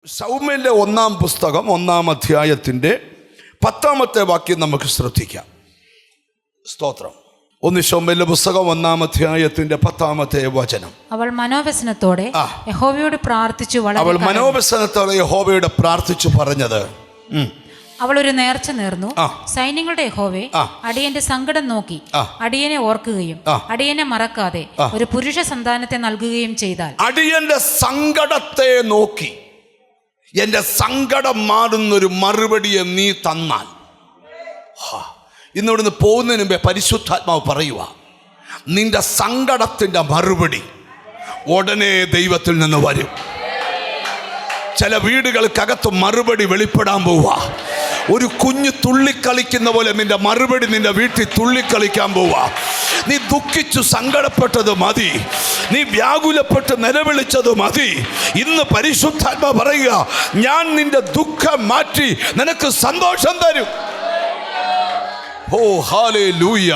ശൗമ്യന്റെ 1-ാം പുസ്തകം 1-ാം അധ്യായത്തിന്റെ 10-ാമത്തെ വാക്യം നമുക്ക് ശ്രദ്ധിക്കാം. സ്തോത്രം. 1 ശൗമ്യന്റെ പുസ്തകം 1-ാം അധ്യായത്തിന്റെ 10-ാമത്തെ വചനം. അവൾ മനോവ്യസനത്തോടെ യഹോവയോട് പ്രാർത്ഥിച്ചു പറഞ്ഞത്, അവൾ ഒരു നേർച്ച നേർന്നു. സൈന്യങ്ങളുടെ യഹോവേ, അടിയന്റെ സങ്കടം നോക്കി അടിയനെ ഓർക്കുകയും അടിയനെ മറക്കാതെ ഒരു പുരുഷ സന്താനത്തെ നൽകുകയും ചെയ്താൽ, അടിയന്റെ സങ്കടത്തെ നോക്കി എന്റെ സങ്കടം മാറുന്നൊരു മറുപടിയെ നീ തന്നാൽ, ഇന്നിവിടുന്ന് പോകുന്നതിന് മുമ്പേ പരിശുദ്ധാത്മാവ് പറയുക, നിന്റെ സങ്കടത്തിന്റെ മറുപടി ഉടനെ ദൈവത്തിൽ നിന്ന് വരും. ചില വീടുകൾക്കകത്ത് മറുപടി വെളിപ്പെടാൻ പോവുക. ഒരു കുഞ്ഞ് തുള്ളിക്കളിക്കുന്ന പോലെ നിന്റെ മറുപടി നിന്റെ വീട്ടിൽ തുള്ളിക്കളിക്കാൻ പോവുക. നീ ദുഃഖിച്ചു സങ്കടപ്പെട്ടത് മതി, നീ വ്യാകുലപ്പെട്ട് നിലവിളിച്ചത് മതി. ഇന്ന് പരിശുദ്ധാത്മാ പറയുക, ഞാൻ നിന്റെ ദുഃഖം മാറ്റി നിനക്ക് സന്തോഷം തരും. ഓ ഹല്ലേലൂയ!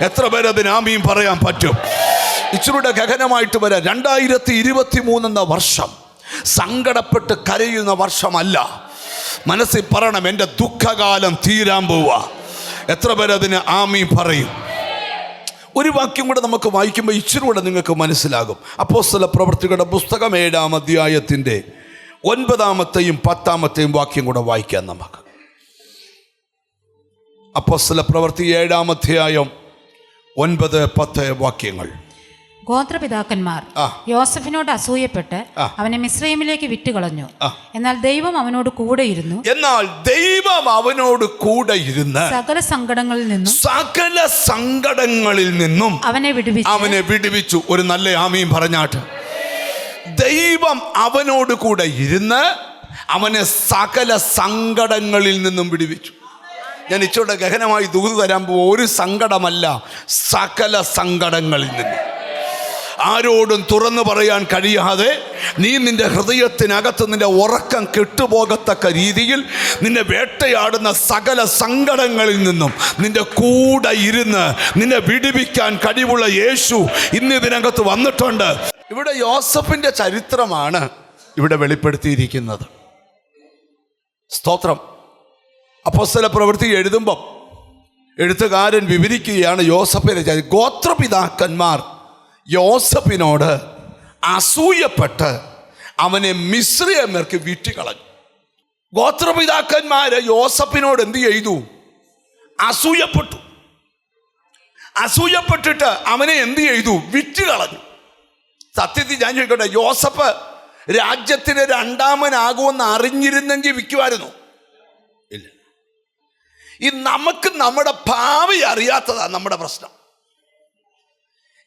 എത്ര പേര് അതിന് ആമീൻ പറയാൻ പറ്റും? ഇച്ചിരൂടെ ഗഹനമായിട്ട് വരാം. 2023 എന്ന വർഷം സങ്കടപ്പെട്ട് കരയുന്ന വർഷമല്ല. മനസ്സിൽ പറയണം, എൻ്റെ ദുഃഖകാലം തീരാൻ പോവുക. എത്ര പേര് അതിന് ആമീൻ പറയും? ഒരു വാക്യം കൂടെ നമുക്ക് വായിക്കുമ്പോൾ ഇച്ചിരി കൂടെ നിങ്ങൾക്ക് മനസ്സിലാകും. അപ്പോസ്തല പ്രവൃത്തികളുടെ പുസ്തകം 7-ാം അധ്യായത്തിൻ്റെ 9-ാമത്തെയും 10-ാമത്തെയും വാക്യം കൂടെ വായിക്കാം നമുക്ക്. അപ്പോസ്തല പ്രവൃത്തി 7-ാം അധ്യായം 9-10 വാക്യങ്ങൾ. ഗോത്രപിതാക്കന്മാർ യോസഫിനോട് അസൂയപ്പെട്ട് അവനെ മിസ്രയീമിലേക്ക് വിട്ടുകളഞ്ഞു. എന്നാൽ ദൈവം അവനോട് കൂടെയിരുന്നു. സകല സങ്കടങ്ങളിൽ നിന്നും അവനെ വിടുവിച്ചു. ഒരു നല്ല ആമീൻ പറഞ്ഞാട്ട്. ദൈവം അവനോട് കൂടെ ഇരുന്ന് അവനെ സകല സങ്കടങ്ങളിൽ നിന്നും വിടുവിച്ചു. ഞാൻ ഇച്ചോടെ ഗഹനമായി ദൂത് തരാൻ പോകും. ഒരു സങ്കടമല്ല, സകല സങ്കടങ്ങളിൽ നിന്നും. ആരോടും തുറന്നു പറയാൻ കഴിയാതെ നീ നിന്റെ ഹൃദയത്തിനകത്ത് നിന്റെ ഉറക്കം കെട്ടുപോകത്തക്ക രീതിയിൽ നിന്നെ വേട്ടയാടുന്ന സകല സങ്കടങ്ങളിൽ നിന്നും നിന്റെ കൂടെ ഇരുന്ന് നിന്നെ വിടുവിക്കാൻ കഴിവുള്ള യേശു ഇന്ന് ഇതിനകത്ത് വന്നിട്ടുണ്ട്. ഇവിടെ യോസഫിന്റെ ചരിത്രമാണ് ഇവിടെ വെളിപ്പെടുത്തിയിരിക്കുന്നത്. സ്തോത്രം. അപ്പോസ്തല പ്രവൃത്തി എഴുതുമ്പം എഴുത്തുകാരൻ വിവരിക്കുകയാണ് യോസഫിനെ. ഗോത്രപിതാക്കന്മാർ യോസഫിനോട് അസൂയപ്പെട്ട് അവനെ മിസ്രയീമ്യർക്ക് വിറ്റുകളഞ്ഞു. ഗോത്രപിതാക്കന്മാര് യോസഫിനോട് എന്ത് ചെയ്തു? അസൂയപ്പെട്ടിട്ട് അവനെ എന്ത് ചെയ്തു? വിറ്റുകളഞ്ഞു. സത്യത്തിൽ ഞാൻ ചോദിക്കട്ടെ, യോസഫ് രാജ്യത്തിന് 2ാമനാകുമെന്ന് അറിഞ്ഞിരുന്നെങ്കിൽ വിൽക്കുമായിരുന്നു? ഇല്ല. ഈ നമുക്ക് നമ്മുടെ ഭാവി അറിയാത്തതാണ് നമ്മുടെ പ്രശ്നം.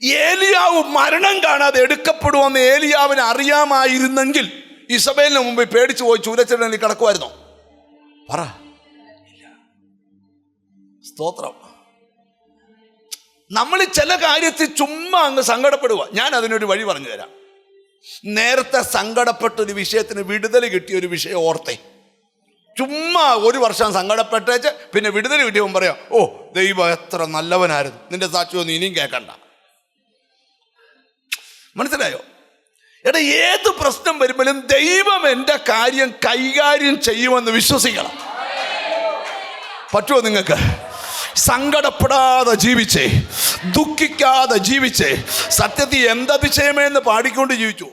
ഏലിയാവ് മരണം കാണാതെ എടുക്കപ്പെടുമെന്ന് ഏലിയാവിന് അറിയാമായിരുന്നെങ്കിൽ ഇസബേലിന് മുമ്പ് പേടിച്ചു പോയി ചൂരച്ചിടലിൽ കിടക്കുമായിരുന്നോ? പറ. ഇല്ല. സ്തോത്രം. നമ്മൾ ചില കാര്യത്തിൽ ചുമ്മാ അങ്ങ് സങ്കടപ്പെടുക. ഞാൻ അതിനൊരു വഴി പറഞ്ഞു തരാം. നേരത്തെ സങ്കടപ്പെട്ടൊരു വിഷയത്തിന് വിടുതൽ കിട്ടിയ ഒരു വിഷയം ഓർത്തേ. ചുമ്മാ 1 വർഷം സങ്കടപ്പെട്ടേച്ച് പിന്നെ വിടുതൽ കിട്ടിയവൻ പറയാം, ഓ ദൈവം എത്ര നല്ലവനായിരുന്നു, നിന്റെ സാക്ഷ്യമൊന്നും ഇനിയും കേൾക്കണ്ട. മനസ്സിലായോ? എടാ, ഏത് പ്രശ്നം വരുമ്പോഴും ദൈവം എൻ്റെ കാര്യം കൈകാര്യം ചെയ്യുമെന്ന് വിശ്വസിക്കണം. പറ്റുമോ നിങ്ങൾക്ക്? സങ്കടപ്പെടാതെ ജീവിച്ചേ, ദുഃഖിക്കാതെ ജീവിച്ചേ, സത്യത്തിൽ എന്തതിശയമേന്ന് പാടിക്കൊണ്ട് ജീവിച്ചു.